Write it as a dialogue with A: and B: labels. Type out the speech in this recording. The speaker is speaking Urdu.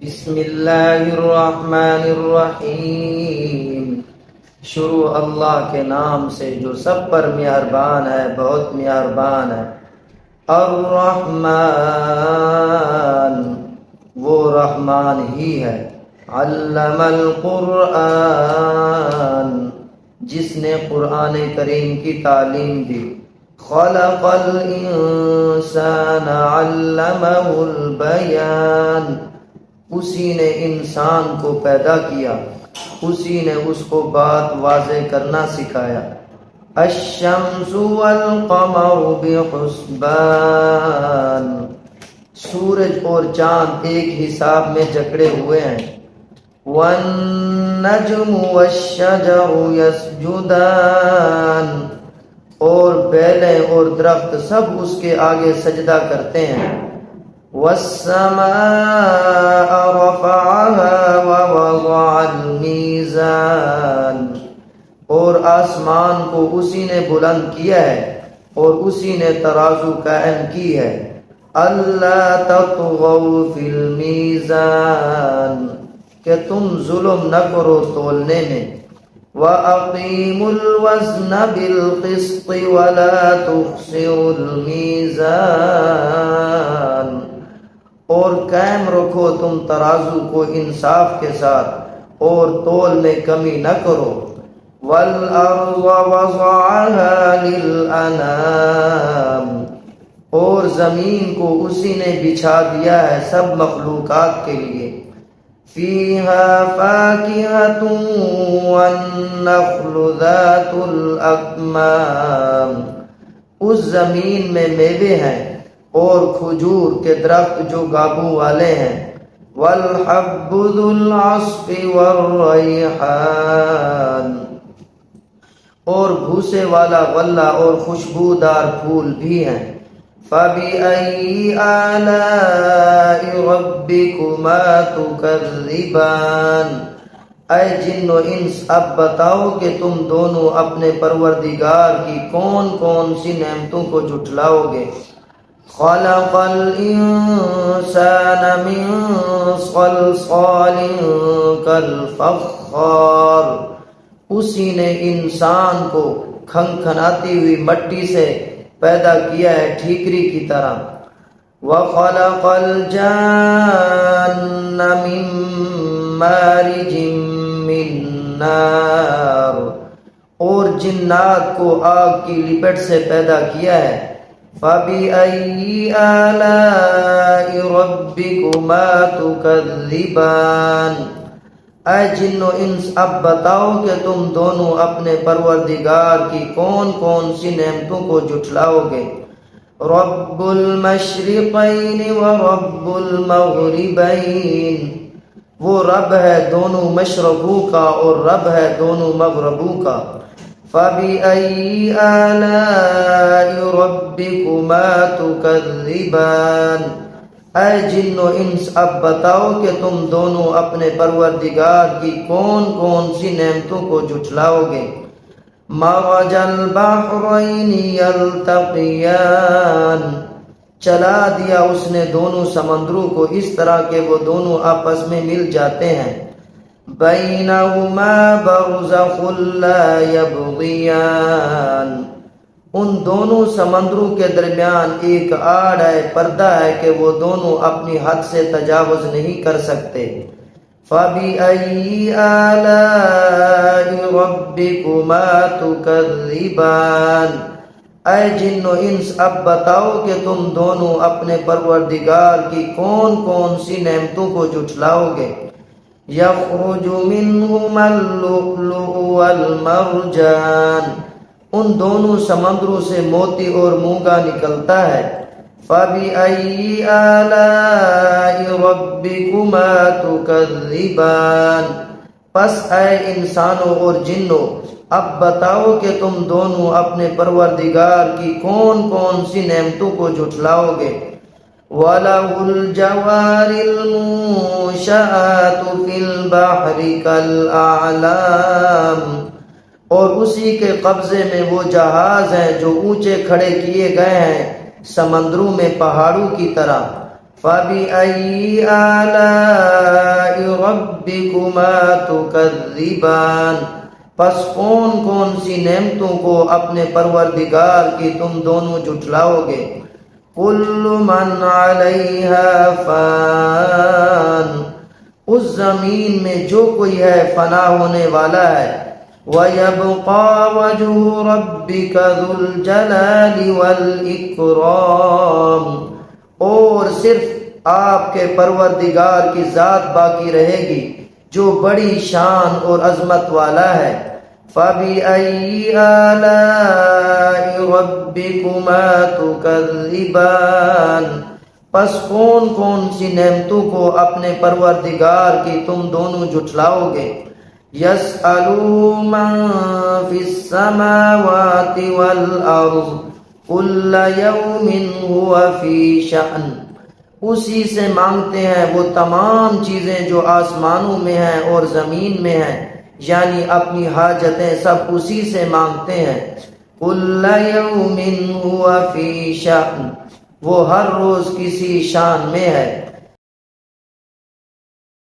A: بسم اللہ الرحمن الرحیم۔ شروع اللہ کے نام سے جو سب پر مہربان ہے، بہت مہربان ہے۔ الرحمن، وہ رحمان ہی ہے۔ علم القرآن، جس نے قرآن کریم کی تعلیم دی۔ خلق الانسان علمہ البیان، اسی نے انسان کو پیدا کیا، اسی نے اس کو بات واضح کرنا سکھایا۔ الشمس والقمر بحسبان، سورج اور چاند ایک حساب میں جکڑے ہوئے ہیں۔ والنجم والشجر یسجدان، اور بیلیں اور درخت سب اس کے آگے سجدہ کرتے ہیں۔ والسماء رفعها ووضع الميزان، اور آسمان کو اسی نے بلند کیا ہے اور اسی نے ترازو قائم کی ہے۔ اللہ تطغوا فی المیزان، کہ تم ظلم نہ کرو تولنے میں۔ وَأَقِيمُوا الْوَزْنَ بِالْقِسْطِ وَلَا تُخْسِرُوا الْمِيزَانَ، اور قائم رکھو تم ترازو کو انصاف کے ساتھ اور تول میں کمی نہ کرو۔ وَالْأَرْضَ وَضَعَهَا لِلْأَنَامِ، اور زمین کو اسی نے بچھا دیا ہے سب مخلوقات کے لیے۔ فِيهَا فَاكِهَةٌ وَالنَّخْلُ ذَاتُ الْأَكْمَامِ، اس زمین میں میوے ہیں اور کھجور کے درخت جو گابوں والے ہیں۔ وَالْحَبُّ ذُو الْعَصْفِ وَالرَّيْحَانُ، اور بھوسے والا غلہ اور خوشبودار پھول بھی ہیں۔ فَبِأَيِّ آلَاءِ رَبِّكُمَا تُكَذِّبَانِ، اے جن و انس اب بتاؤ کہ تم دونوں اپنے پروردگار کی کون کون سی نعمتوں کو جھٹلاؤ گے۔ خَلَقَ الْإِنسَانَ مِنْ صَلْصَالٍ كَالْفَخَّارِ، اسی نے انسان کو کھنکھناتی ہوئی مٹی سے پیدا کیا ہے ٹھیکری کی طرح۔ وَخَلَقَ الْجَانَّ مِن مَارِجٍ مِّن نَارٍ، اور جنات کو آگ کی لپٹ سے پیدا کیا ہے۔ فَبِأَيِّ آلَاءِ رَبِّكُمَا تُكَذِّبَانِ، اے جن و انس اب بتاؤ کہ تم دونوں اپنے پروردگار کی کون کون سی نعمتوں کو جھٹلاؤ گے۔ رب المشرقین ورب المغربین، وہ رب ہے دونوں مشرقوں کا اور رب ہے دونوں مغربوں کا۔ فَبِأَيِّ آلَاءِ رَبِّكُمَا تُكَذِّبَانِ، اے جن و انس اب بتاؤ کہ تم دونوں اپنے پروردگار کی کون کون سی نعمتوں کو جھٹلاؤ گے۔ مَرَجَ الْبَحْرَيْنِ يَلْتَقِيَانِ، چلا دیا اس نے دونوں سمندروں کو اس طرح کہ وہ دونوں آپس میں مل جاتے ہیں۔ بَيْنَهُمَا بَرْزَخٌ لَا يَبْغِيَانِ، ان دونوں سمندروں کے درمیان ایک آڑ ہے، پردہ ہے کہ وہ دونوں اپنی حد سے تجاوز نہیں کر سکتے۔ فَبِأَيِّ آلَاءِ رَبِّكُمَا تُكَذِّبَانِ، اے جن و انس اب بتاؤ کہ تم دونوں اپنے پروردگار کی کون کون سی نعمتوں کو جھٹلاؤ گے۔ يَخْرُجُ مِنْهُمَا اللُّؤْلُؤُ وَالْمَرْجَانُ، ان دونوں سمندروں سے موتی اور مونگا نکلتا ہے۔ فَبِأَيِّ آلَاءِ رَبِّكُمَا تُكَذِّبَانِ، پس اے انسانوں اور جنوں اب بتاؤ کہ تم دونوں اپنے پروردگار کی کون کون سی نعمتوں کو جھٹلاؤ گے۔ وَلَهُ الْجَوَارِ الْمُنشَآتُ فِي الْبَحْرِ كَالْأَعْلَامِ، اور اسی کے قبضے میں وہ جہاز ہیں جو اونچے کھڑے کیے گئے ہیں سمندروں میں پہاڑوں کی طرح۔ فَبِأَيِّ آلَاءِ رَبِّكُمَا تُكَذِّبَانِ پس کون کون سی نعمتوں کو اپنے پروردگار کی تم دونوں جھٹلاؤ گے کل من علیہا فان اس زمین میں جو کوئی ہے فنا ہونے والا ہے وَيَبْقَى وَجْهُ رَبِّكَ ذُو الْجَلَالِ وَالْإِكْرَامِ اور صرف آپ کے پروردگار کی ذات باقی رہے گی جو بڑی شان اور عظمت والا ہے فَبِأَيِّ آلَاءِ رَبِّكُمَا تُكَذِّبَانِ پس کون کون سی نعمتوں کو اپنے پروردگار کی تم دونوں جھٹلاؤ گے يَسْأَلُوا مَن فِي السَّمَاوَاتِ وَالْأَرْضِ كُلَّ يَوْمٍ هُوَ فِي شَأْنٍ اسی سے مانگتے ہیں وہ تمام چیزیں جو آسمانوں میں ہیں اور زمین میں ہیں یعنی اپنی حاجتیں سب اسی سے مانگتے ہیں كُلَّ يَوْمٍ هُوَ فِي شَأْنٍ وہ ہر روز کسی شان میں ہے